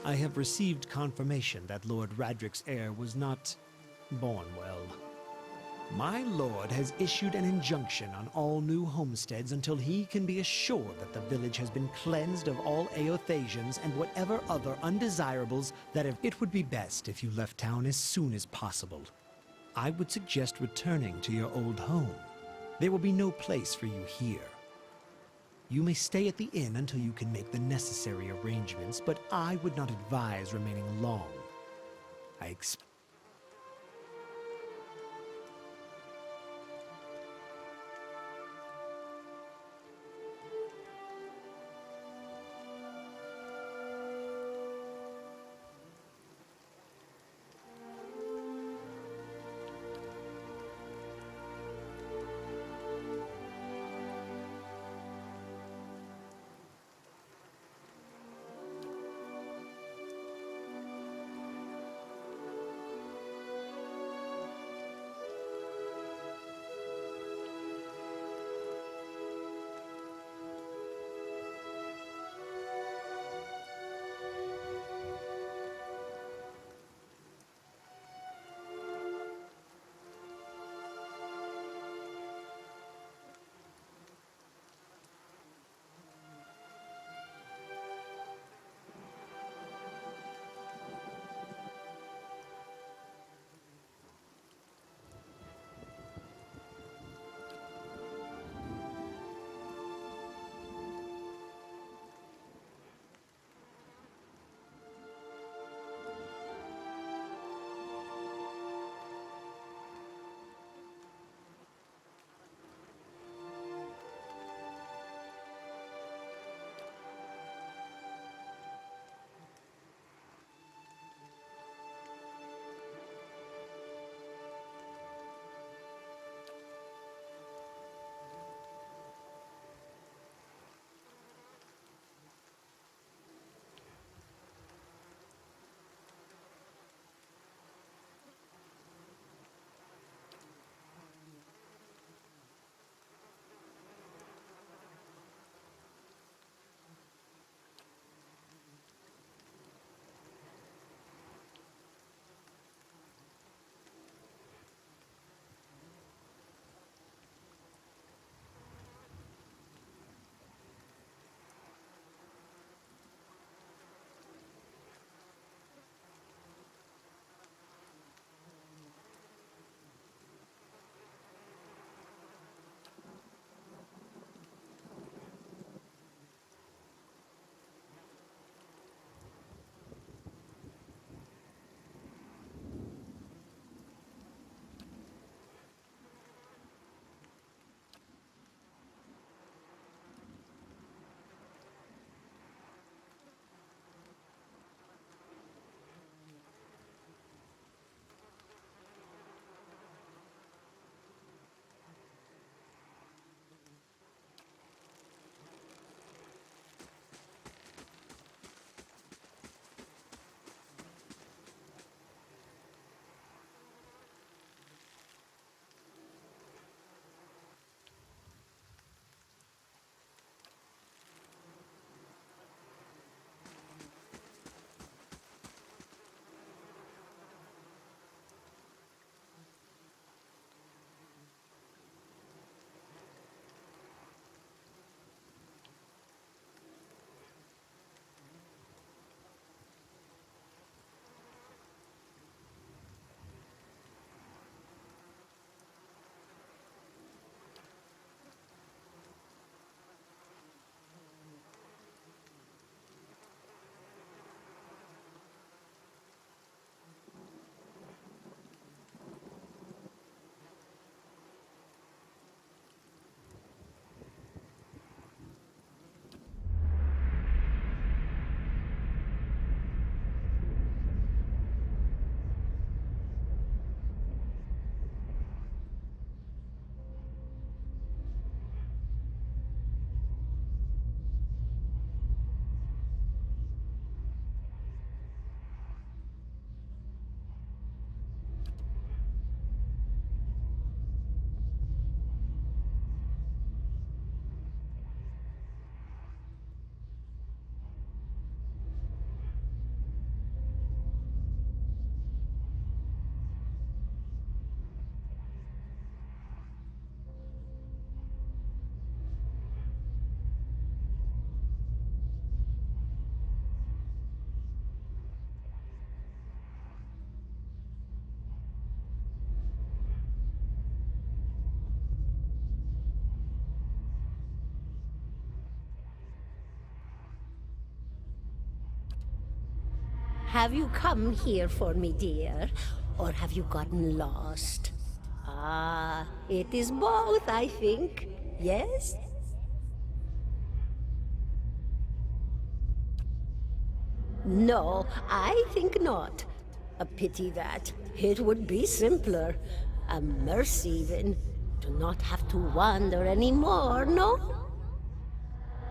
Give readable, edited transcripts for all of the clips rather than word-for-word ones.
I have received confirmation that Lord Radric's heir was not born well. My lord has issued an injunction on all new homesteads until he can be assured that the village has been cleansed of all Aothasians and whatever other undesirables that have... It would be best if you left town as soon as possible. I would suggest returning to your old home. There will be no place for you here. You may stay at the inn until you can make the necessary arrangements, but I would not advise remaining long. I expect... Have you come here for me, dear? Or have you gotten lost? Ah, it is both, I think. Yes? No, I think not. A pity that. It would be simpler. A mercy, even. To not have to wander anymore, no?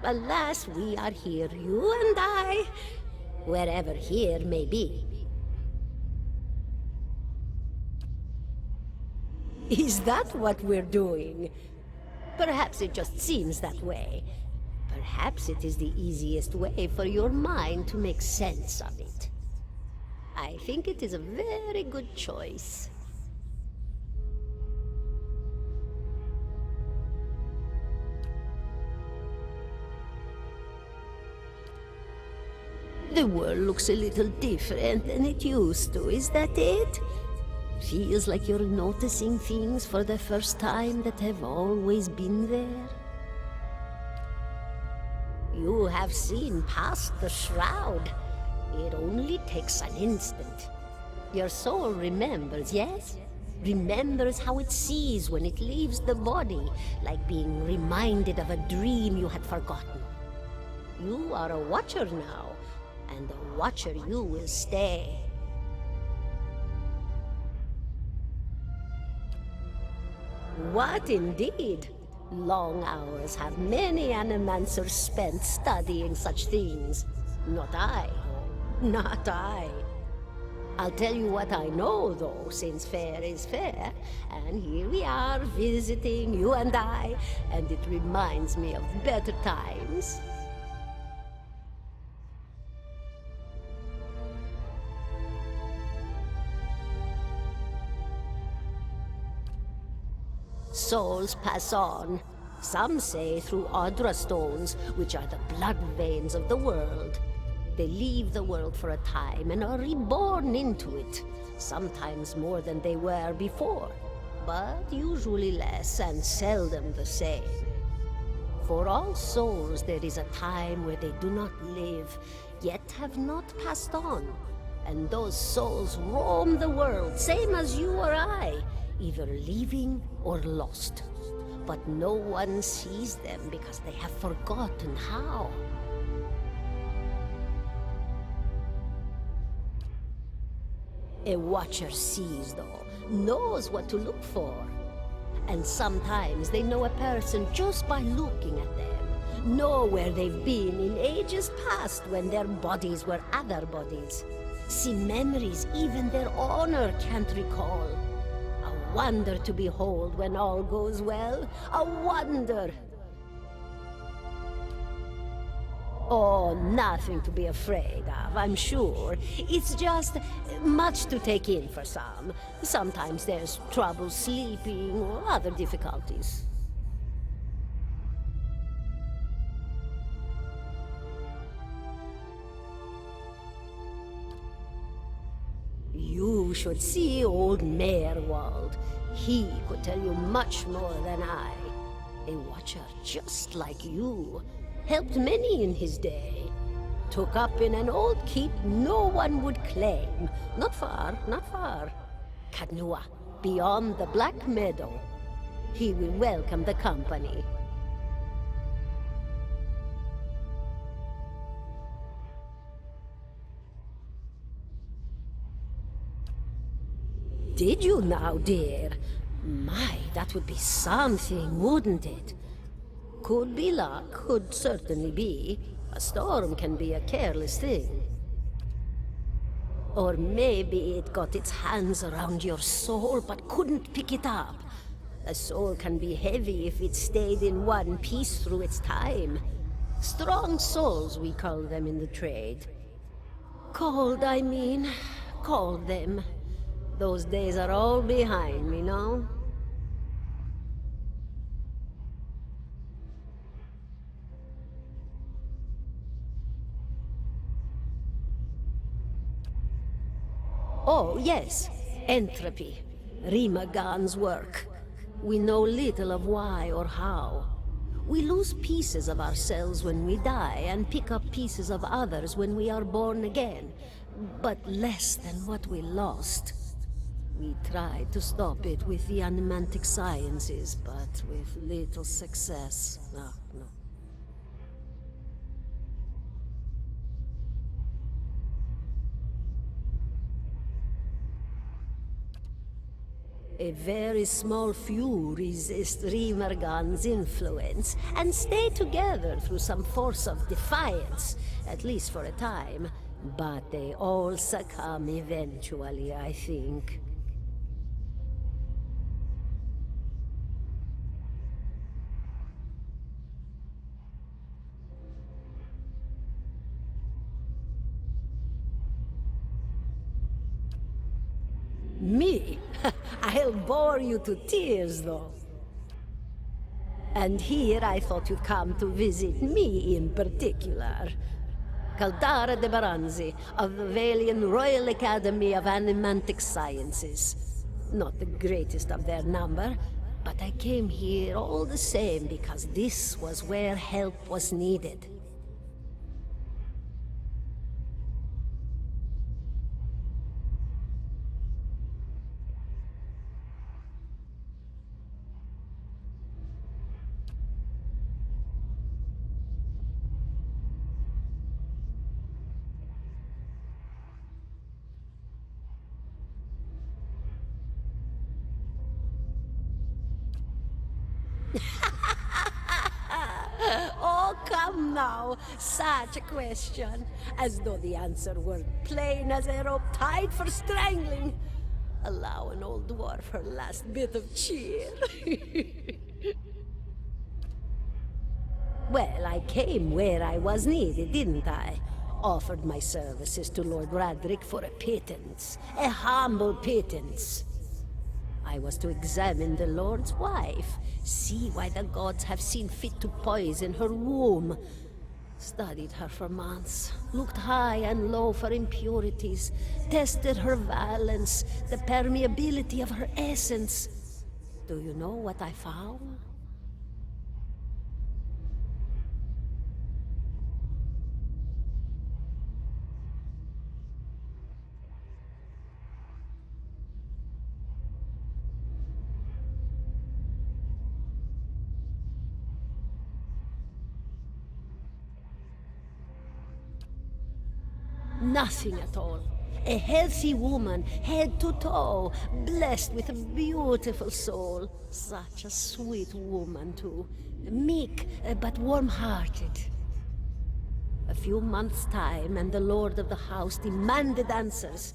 Alas, we are here, you and I. Wherever here may be. Is that what we're doing? Perhaps it just seems that way. Perhaps it is the easiest way for your mind to make sense of it. I think it is a very good choice. The world looks a little different than it used to, is that it? Feels like you're noticing things for the first time that have always been there. You have seen past the shroud. It only takes an instant. Your soul remembers, yes? Remembers how it sees when it leaves the body, like being reminded of a dream you had forgotten. You are a watcher now, and a watcher you will stay. What indeed? Long hours have many animancers spent studying such things. Not I. Not I. I'll tell you what I know, though, since fair is fair. And here we are, visiting, you and I, and it reminds me of better times. Souls pass on. Some say through Audra stones, which are the blood veins of the world. They leave the world for a time and are reborn into it, sometimes more than they were before, but usually less and seldom the same. For all souls there is a time where they do not live, yet have not passed on, and those souls roam the world, same as you or I, either leaving or lost. But no one sees them because they have forgotten how. A watcher sees, though, knows what to look for. And sometimes they know a person just by looking at them, know where they've been in ages past when their bodies were other bodies. See memories even their owner can't recall. A wonder to behold when all goes well, a wonder! Oh, nothing to be afraid of, I'm sure. It's just much to take in for some. Sometimes there's trouble sleeping or other difficulties. You should see old Meerwald. He could tell you much more than I. A watcher just like you. Helped many in his day. Took up in an old keep no one would claim. Not far, not far. Continúa, beyond the Black Meadow. He will welcome the company. Did you now, dear? My, that would be something, wouldn't it? Could be luck, could certainly be. A storm can be a careless thing. Or maybe it got its hands around your soul but couldn't pick it up. A soul can be heavy if it stayed in one piece through its time. Strong souls, we call them in the trade. Cold, I mean. Called them. Those days are all behind me, no? Oh, yes. Entropy. Rimagan's work. We know little of why or how. We lose pieces of ourselves when we die and pick up pieces of others when we are born again. but less than what we lost. We tried to stop it with the animantic sciences, but with little success. No, no. A very small few resist Remergan's influence and stay together through some force of defiance, at least for a time. But they all succumb eventually, I think. Me? I'll bore you to tears, though. And here I thought you'd come to visit me in particular. Caldara de Baranzi, of the Valian Royal Academy of Animantic Sciences. Not the greatest of their number, but I came here all the same because this was where help was needed. Oh, come now. Such a question. As though the answer were plain as a rope tied for strangling. Allow an old dwarf her last bit of cheer. Well, I came where I was needed, didn't I? Offered my services to Lord Radric for a pittance. A humble pittance. I was to examine the Lord's wife, see why the gods have seen fit to poison her womb. Studied her for months, looked high and low for impurities, tested her valence, the permeability of her essence. Do you know what I found? Nothing at all. A healthy woman, head to toe, blessed with a beautiful soul. Such a sweet woman, too. Meek, but warm-hearted. A few months' time, and the lord of the house demanded answers.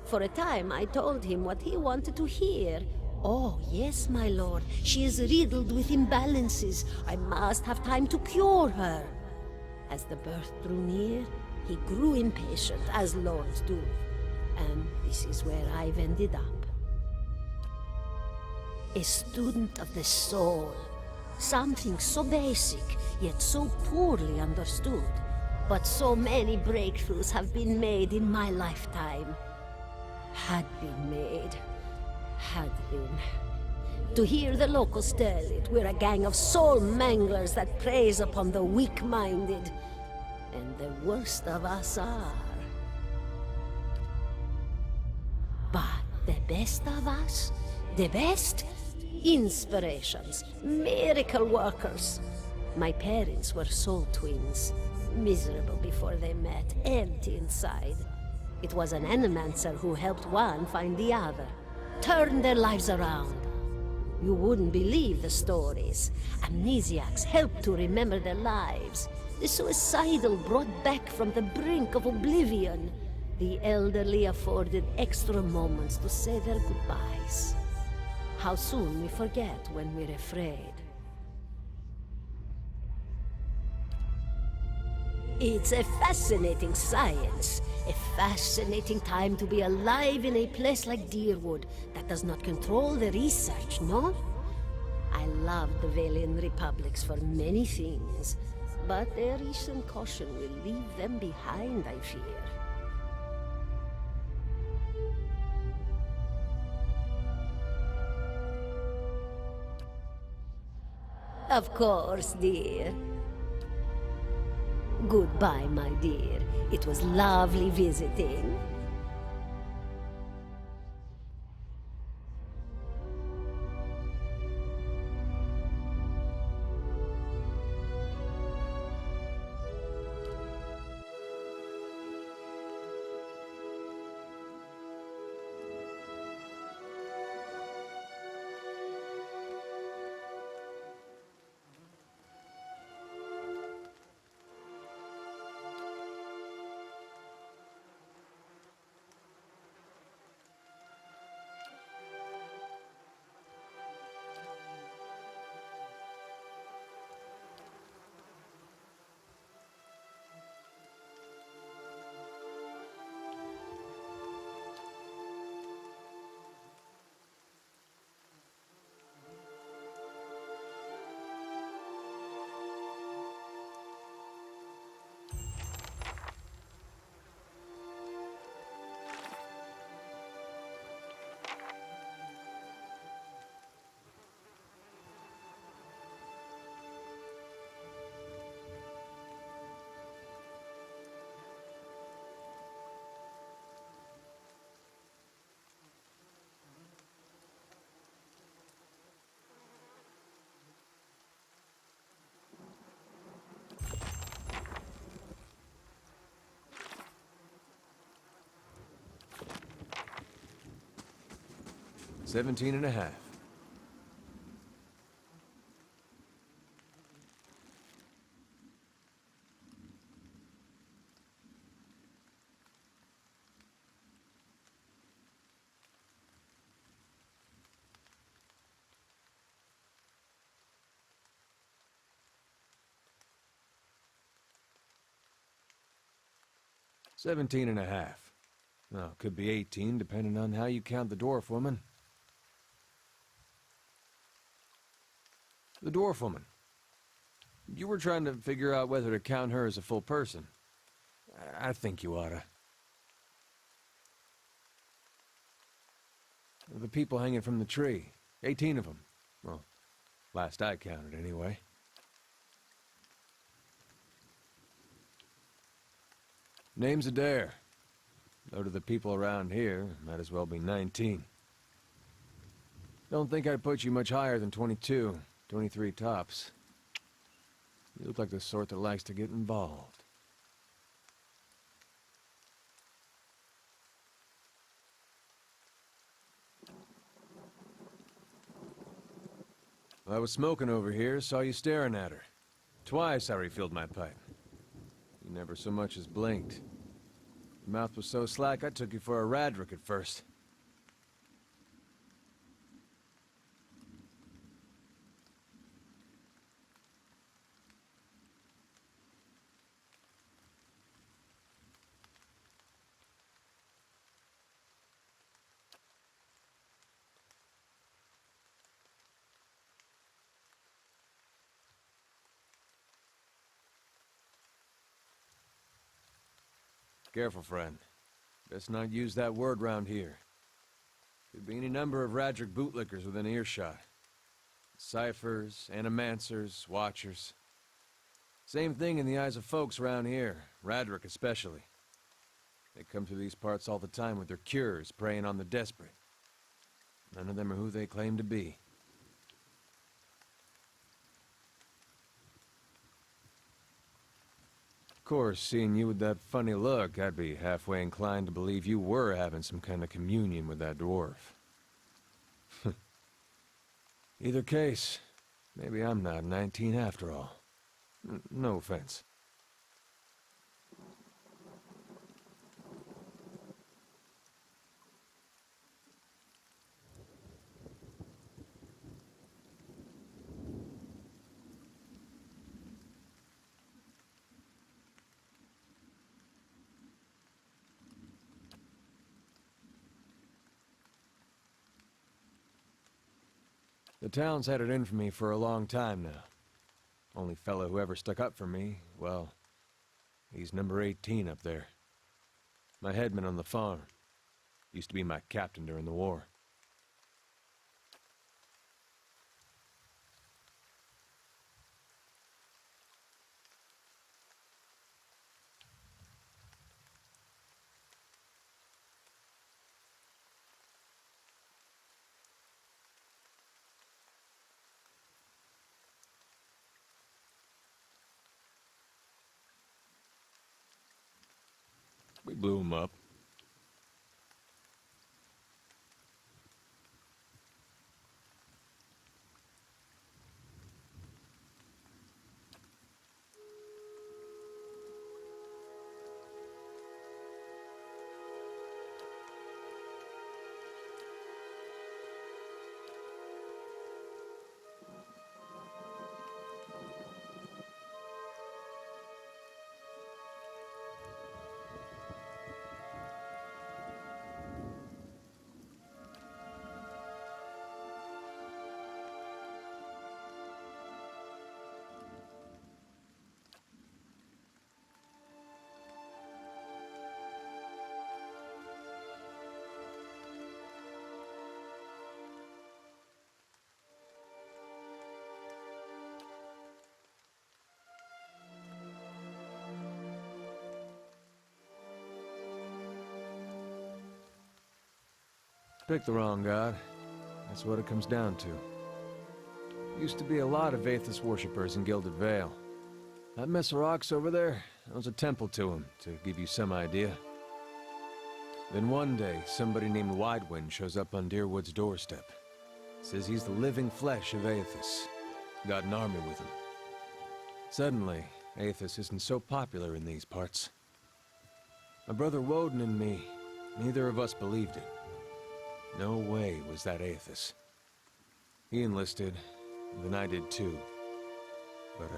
For a time, I told him what he wanted to hear. Oh, yes, my lord. She is riddled with imbalances. I must have time to cure her. As the birth drew near, he grew impatient, as lords do. And this is where I've ended up. A student of the soul. Something so basic, yet so poorly understood. But so many breakthroughs have been made in my lifetime. Had been made. Had been. To hear the locals tell it, we're a gang of soul manglers that preys upon the weak-minded. And the worst of us are. But the best of us? The best? Inspirations, miracle workers. My parents were soul twins. Miserable before they met, empty inside. It was an animancer who helped one find the other. Turned their lives around. You wouldn't believe the stories. Amnesiacs helped to remember their lives. The suicidal brought back from the brink of oblivion. The elderly afforded extra moments to say their goodbyes. How soon we forget when we're afraid. It's a fascinating science. A fascinating time to be alive in a place like Deerwood that does not control the research, no? I love the Valian Republics for many things. But their recent caution will leave them behind, I fear. Of course, dear. Goodbye, my dear. It was lovely visiting. Seventeen and a half. Seventeen and a half. Well, could be 18, depending on how you count the dwarf woman. The dwarf woman. You were trying to figure out whether to count her as a full person. I think you oughta. The people hanging from the tree. 18 of them. Well, last I counted, anyway. Name's Adair. Though to the people around here, might as well be 19. Don't think I'd put you much higher than 22, 23 tops. You look like the sort that likes to get involved. I was smoking over here, saw you staring at her. Twice I refilled my pipe. You never so much as blinked. Your mouth was so slack, I took you for a Radric at first. Careful, friend. Best not use that word round here. Could be any number of Radric bootlickers within earshot. Ciphers, animancers, watchers. Same thing in the eyes of folks around here, Radric especially. They come through these parts all the time with their cures, preying on the desperate. None of them are who they claim to be. Of course, seeing you with that funny look, I'd be halfway inclined to believe you were having some kind of communion with that dwarf. Either case, maybe I'm not 19 after all. No offense. The town's had it in for me for a long time now. Only fellow who ever stuck up for me, well, he's number 18 up there. My headman on the farm. Used to be my captain during the war. blew him up. Picked the wrong god. That's what it comes down to. Used to be a lot of Aethys worshippers in Gilded Vale. That mess of rocks over there, that was a temple to him, to give you some idea. Then one day, somebody named Widewind shows up on Deerwood's doorstep. Says he's the living flesh of Aethys. Got an army with him. Suddenly, Aethys isn't so popular in these parts. My brother Woden and me, neither of us believed it. No way was that Aethys. He enlisted, then I did too. But,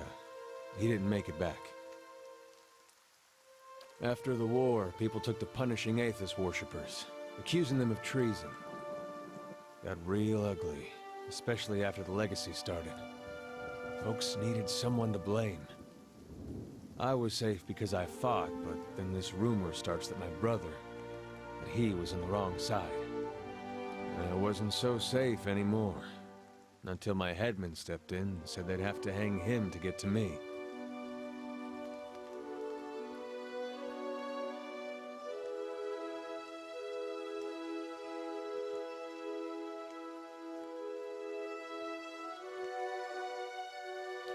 he didn't make it back. After the war, people took to punishing Aethys worshippers, accusing them of treason. Got real ugly, especially after the legacy started. Folks needed someone to blame. I was safe because I fought, but then this rumor starts that my brother, that he was on the wrong side. I wasn't so safe anymore. Until my headman stepped in and said they'd have to hang him to get to me.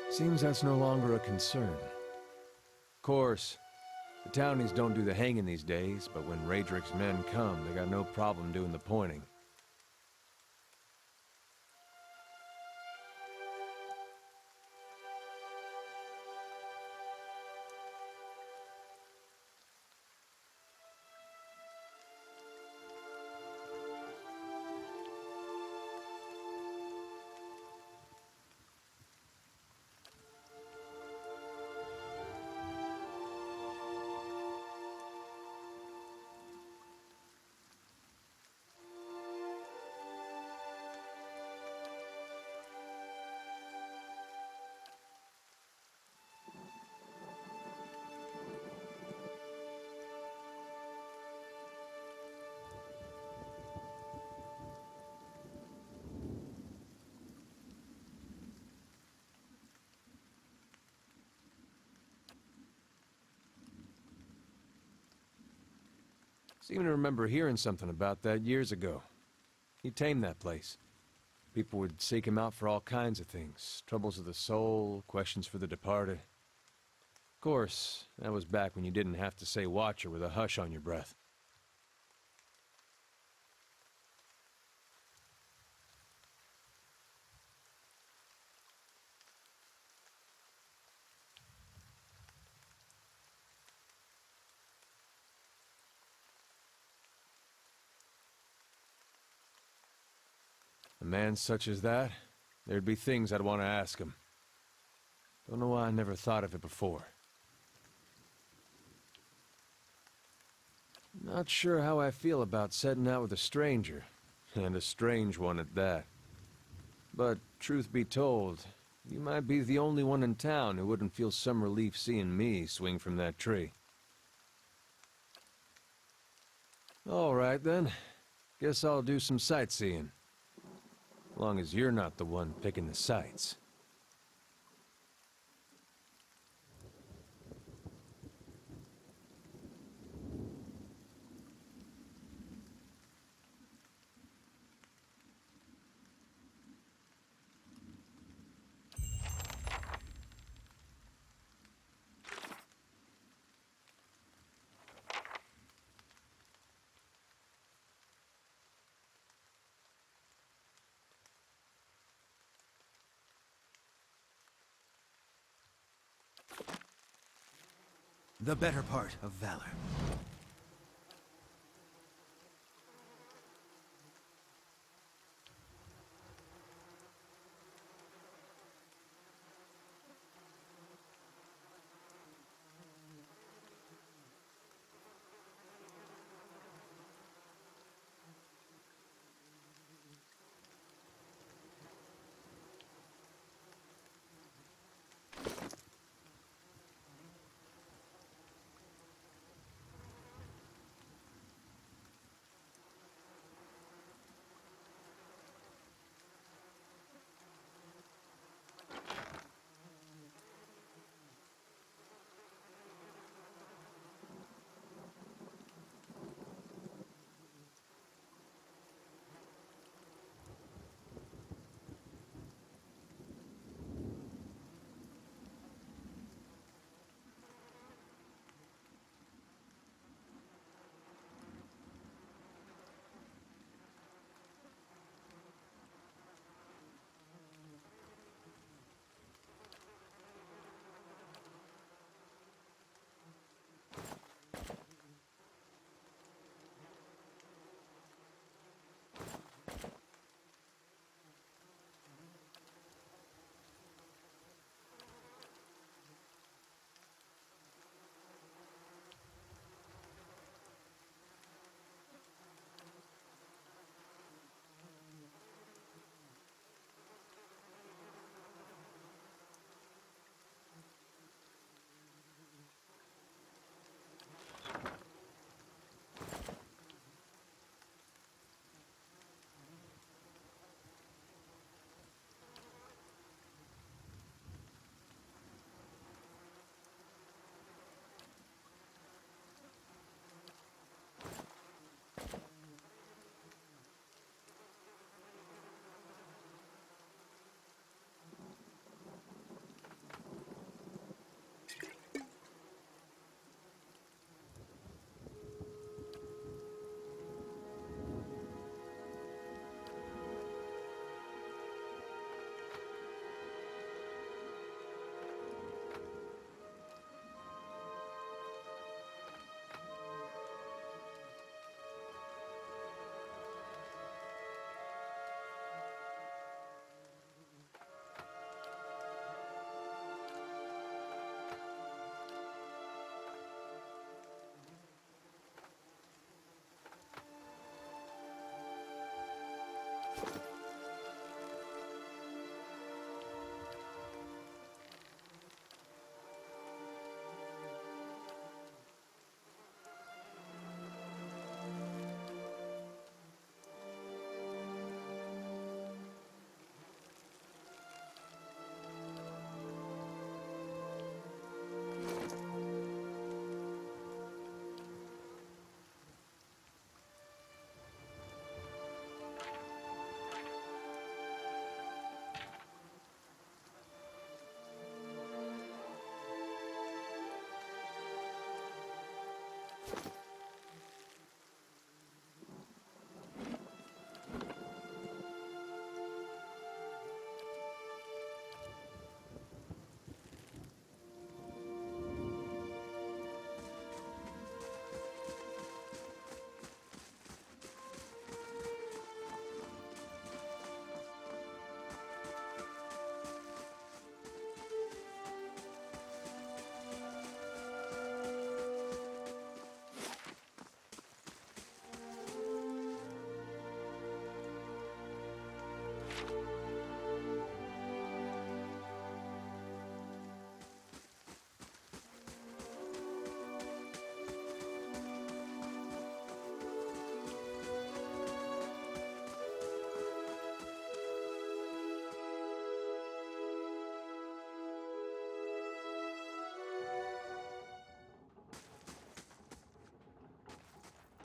Seems that's no longer a concern. Of course, the townies don't do the hanging these days, but when Raedric's men come, they got no problem doing the pointing. Seem to remember hearing something about that years ago. He tamed that place. People would seek him out for all kinds of things. Troubles of the soul, questions for the departed. Of course, that was back when you didn't have to say Watcher with a hush on your breath. A man such as that, there'd be things I'd want to ask him. Don't know why I never thought of it before. Not sure how I feel about setting out with a stranger, and a strange one at that. But, truth be told, you might be the only one in town who wouldn't feel some relief seeing me swing from that tree. All right, then. Guess I'll do some sightseeing. Long as you're not the one picking the sights. the better part of valor.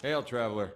Hail, traveler.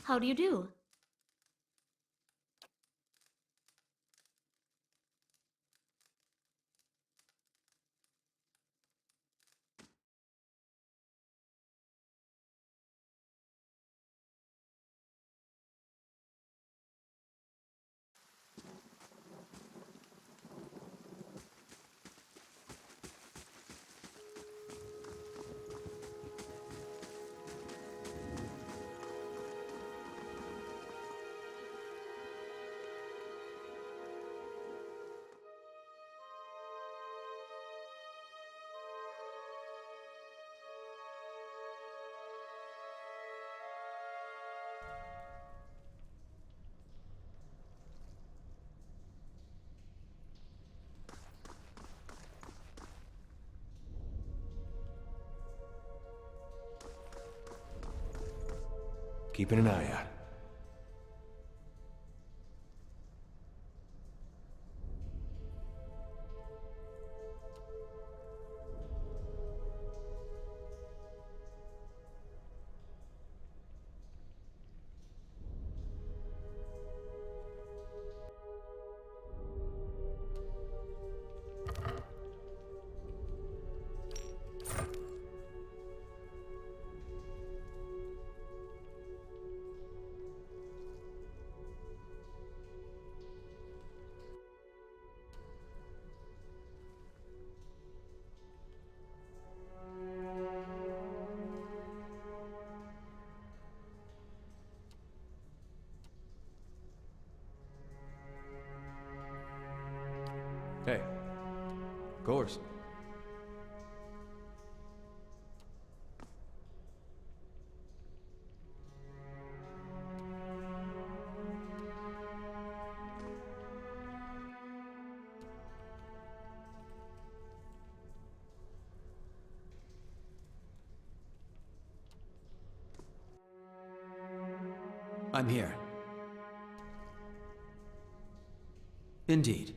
How do you do? Keeping an eye out. Hey, of course. I'm here. Indeed.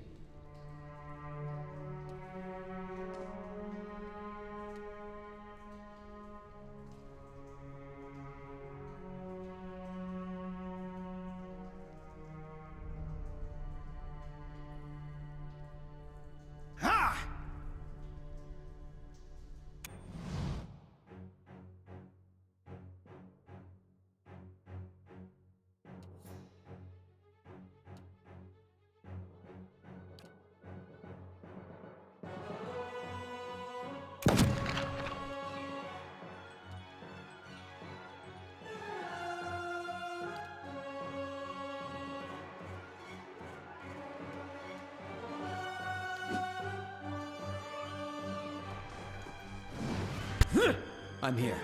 I'm here.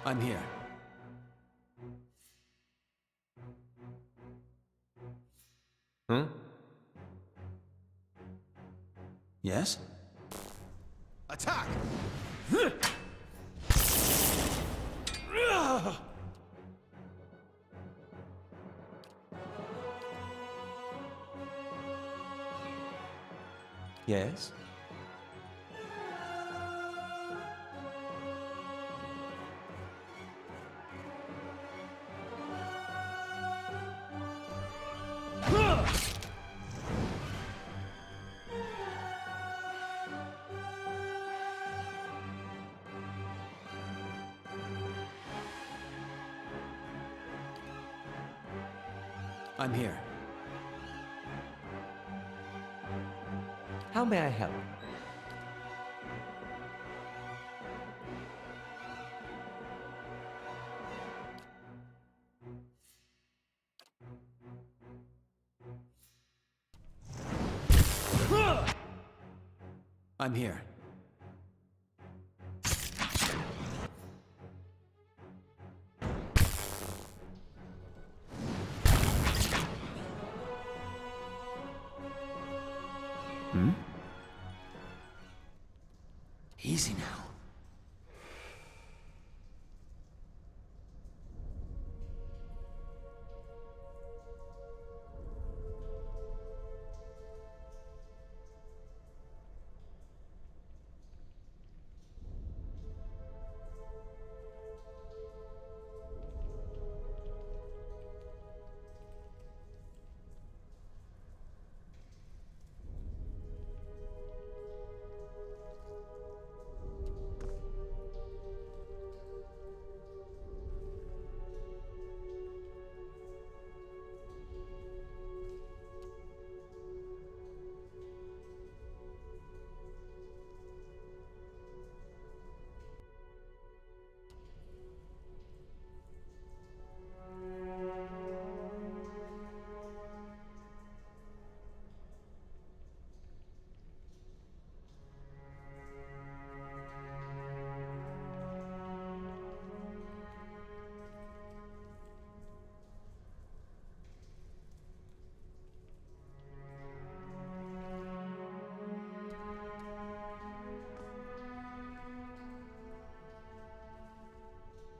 I'm here. Huh? Yes? Attack! Yes? I'm here. How may I help? I'm here. Easy now.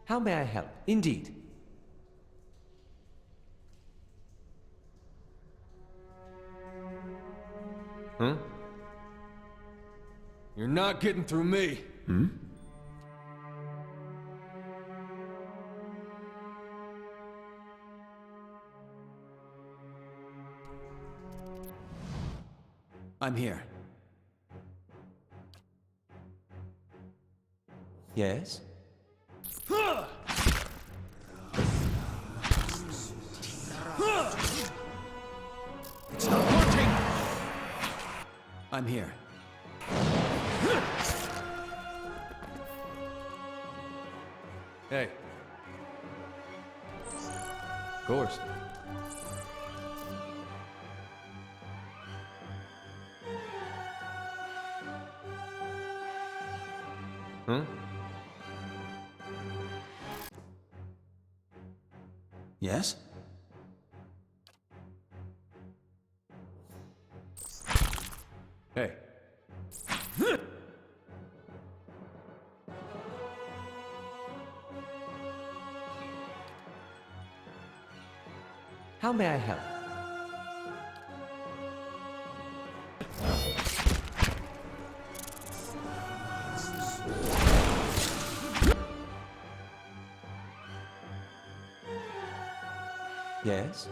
How may I help? Indeed. Huh? You're not getting through me. I'm here. Yes? It's not working! I'm here. Hey. Of course. Huh? Yes? Hey. How may I help? Yes?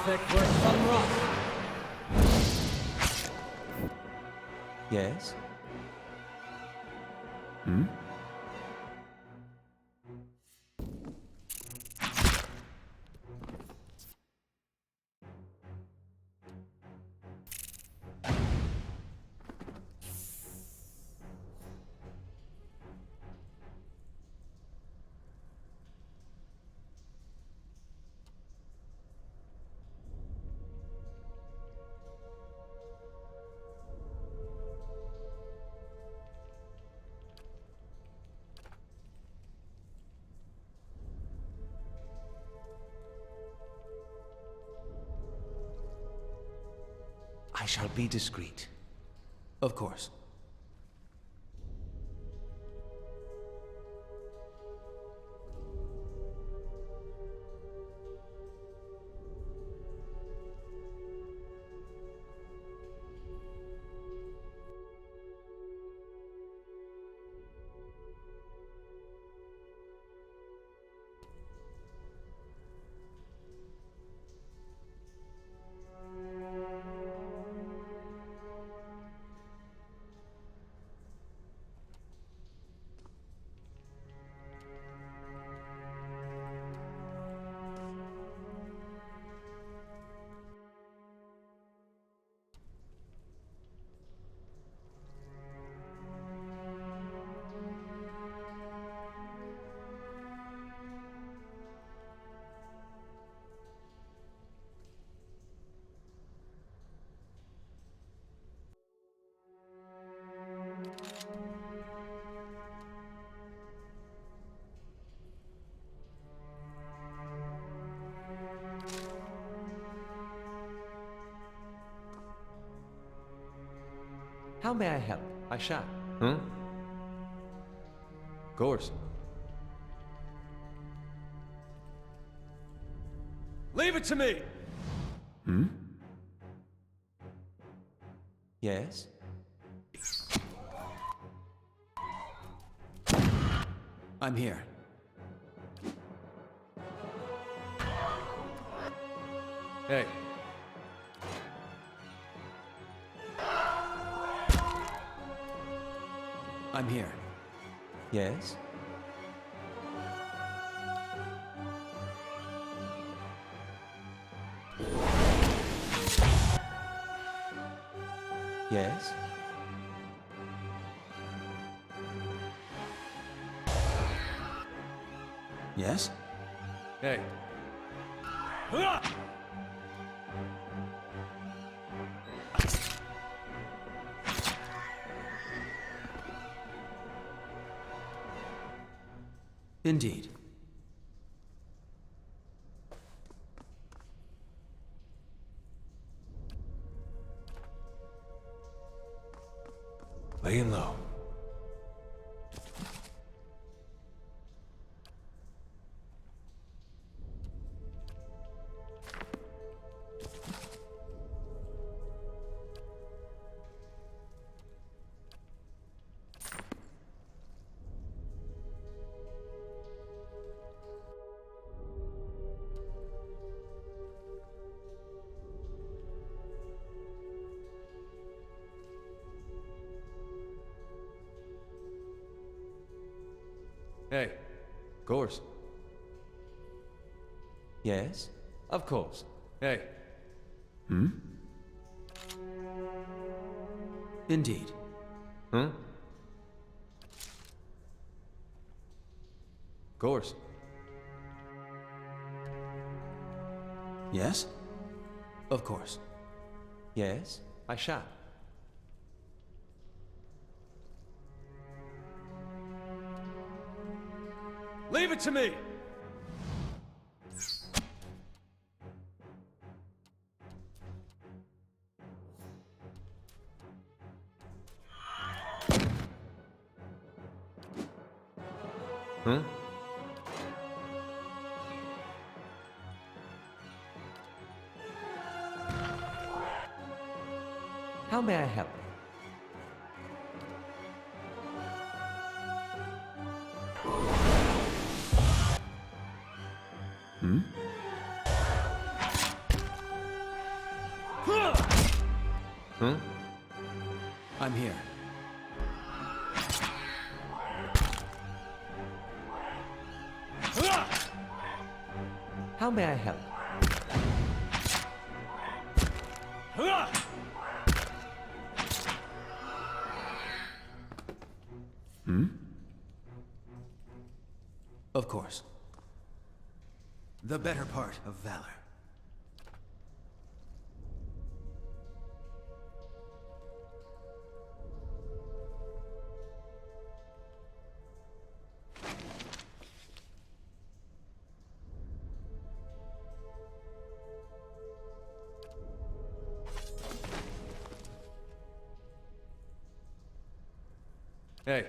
Thick with some rock. Yes? I shall be discreet. Of course. How may I help? I shall. Huh? Of course. Leave it to me! Yes? I'm here. Hey, I'm here. Yes? Yes? Yes? hey. Indeed. Laying low. Hey, of course. Yes? Of course. Hey, Indeed. huh? Of course. Yes? Of course. Yes? I shall. Leave it to me! Huh? How may I help? Huh? I'm here. How may I help? Of course. The better part of valor. Hey.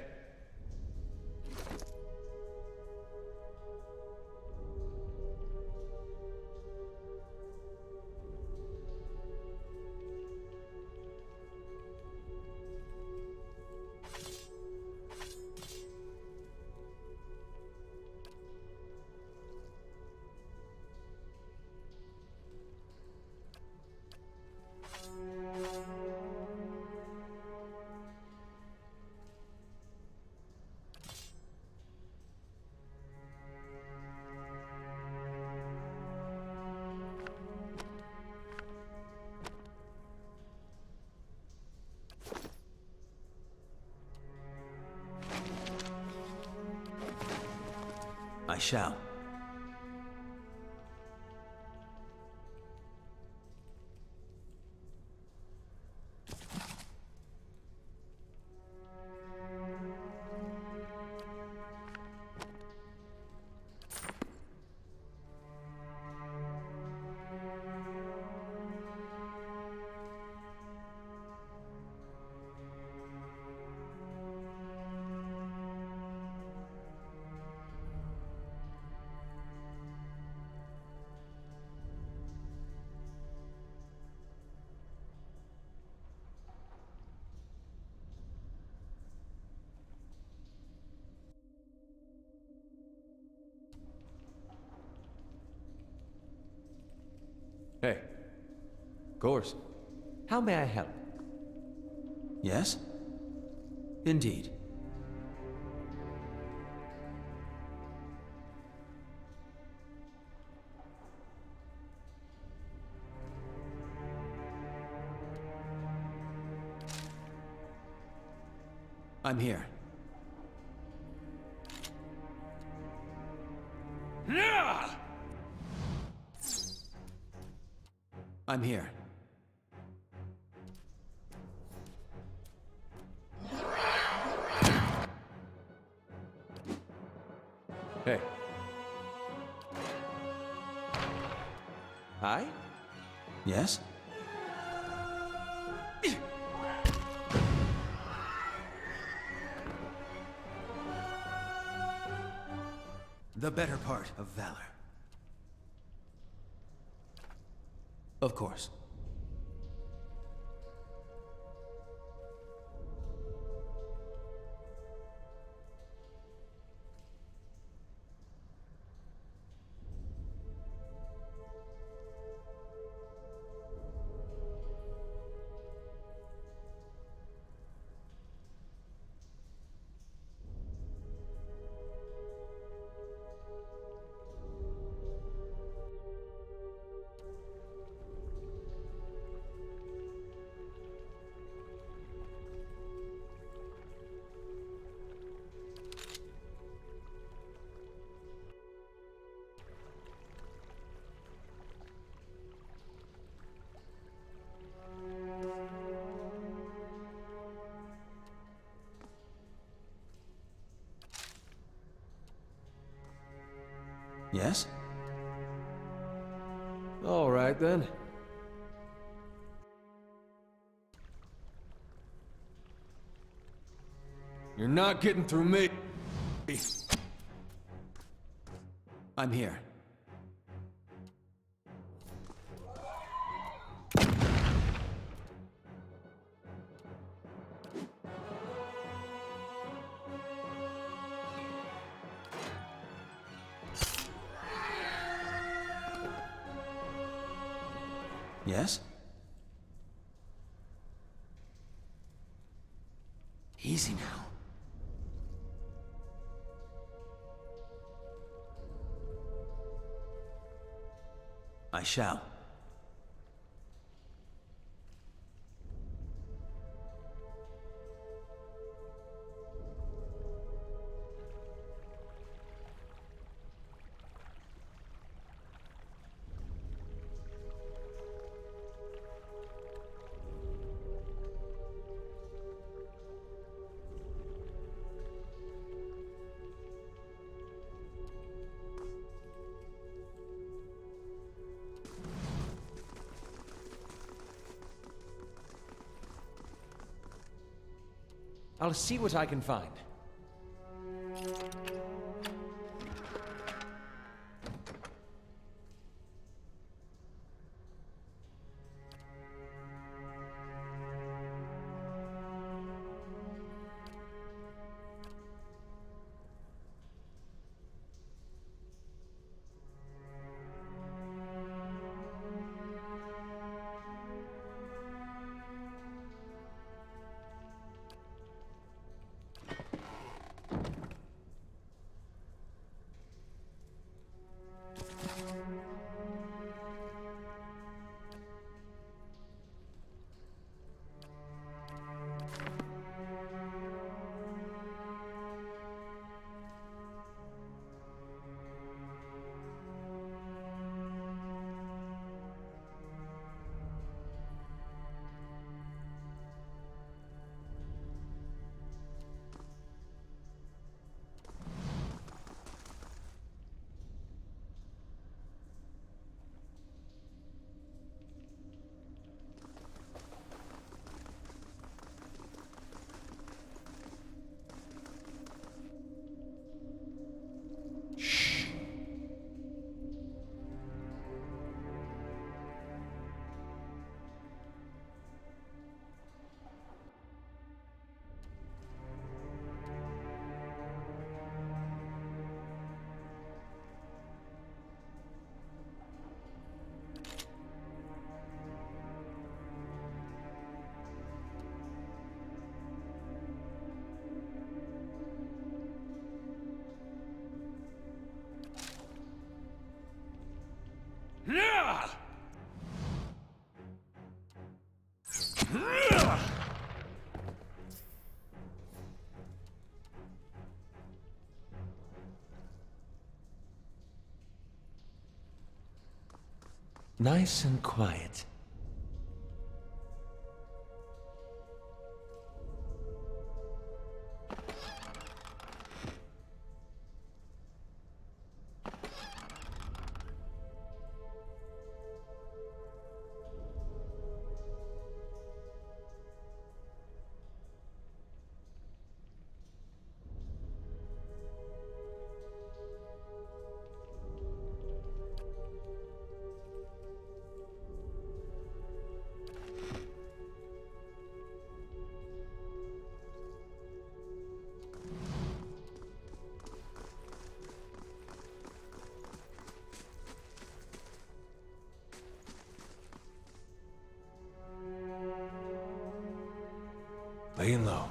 I shall. Hey. Of course. How may I help? Yes? Indeed. I'm here. I'm here. Hey. Hi? Yes? The better part of valor. Of course. Yes? All right, then. You're not getting through me. I'm here. Yes? Easy now. I shall. I'll see what I can find. Nice and quiet. Laying low.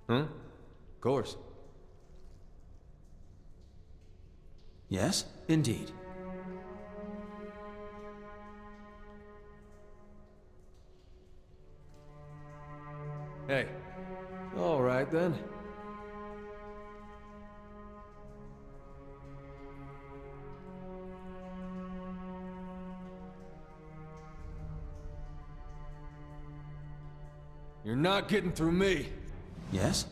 Of course. Yes, indeed. Hey. All right, then. You're not getting through me. Yes?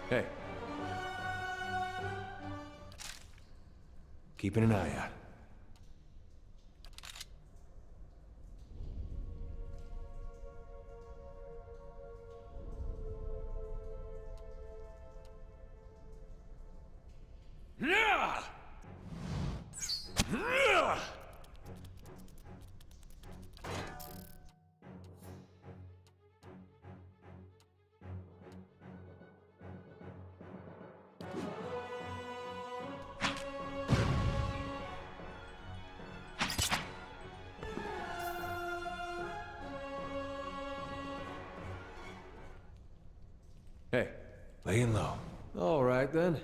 Hey. Keeping an eye out. Hey, laying low. All right, then.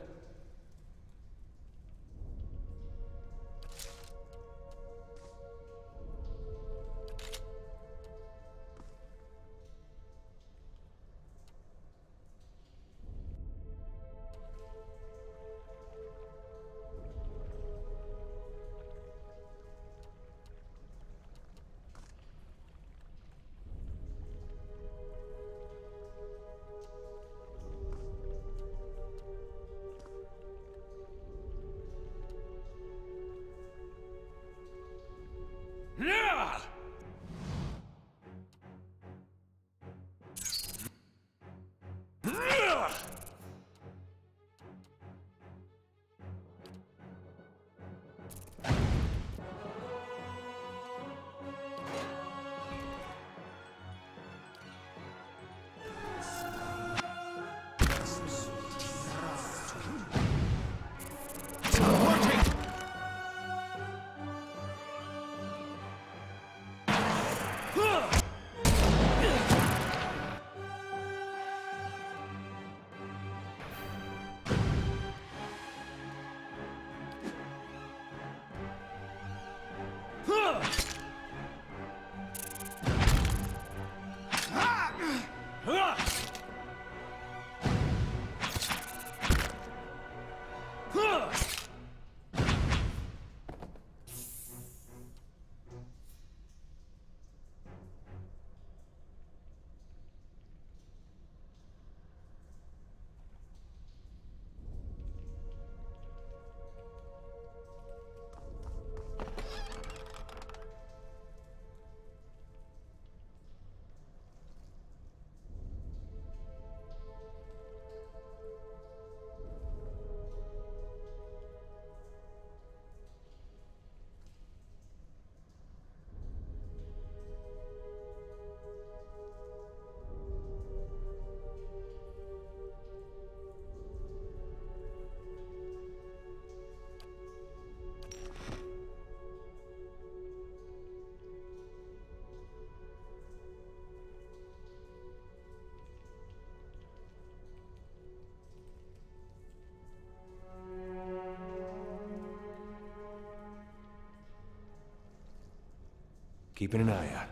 keeping an eye out.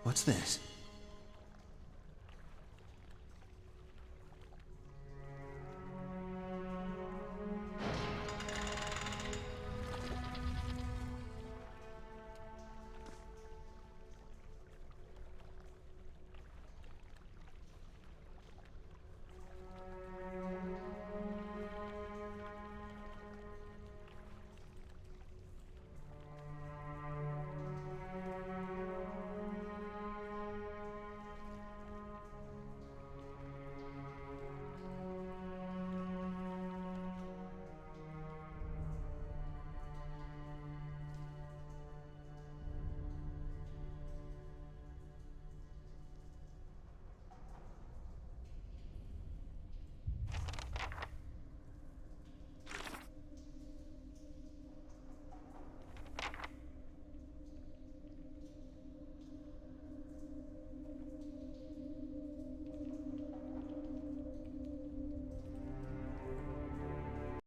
What's this?